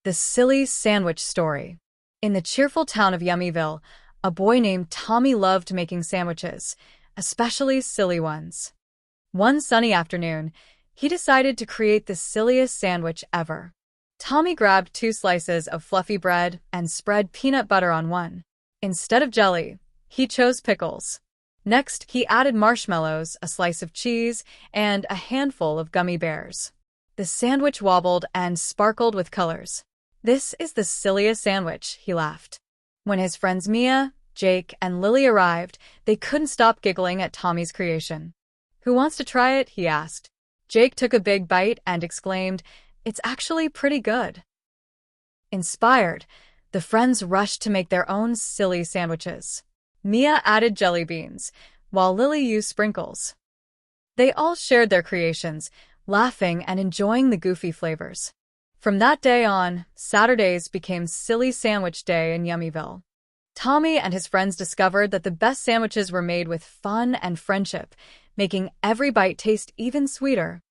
The Silly Sandwich Story. In the cheerful town of Yummyville, a boy named Tommy loved making sandwiches, especially silly ones. One sunny afternoon, he decided to create the silliest sandwich ever. Tommy grabbed 2 slices of fluffy bread and spread peanut butter on one. Instead of jelly, he chose pickles. Next, he added marshmallows, a slice of cheese, and a handful of gummy bears. The sandwich wobbled and sparkled with colors. "This is the silliest sandwich," he laughed. When his friends Mia, Jake, and Lily arrived, they couldn't stop giggling at Tommy's creation. "Who wants to try it?" he asked. Jake took a big bite and exclaimed, "It's actually pretty good." Inspired, the friends rushed to make their own silly sandwiches. Mia added jelly beans, while Lily used sprinkles. They all shared their creations, laughing and enjoying the goofy flavors. From that day on, Saturdays became Silly Sandwich Day in Yummyville. Tommy and his friends discovered that the best sandwiches were made with fun and friendship, making every bite taste even sweeter.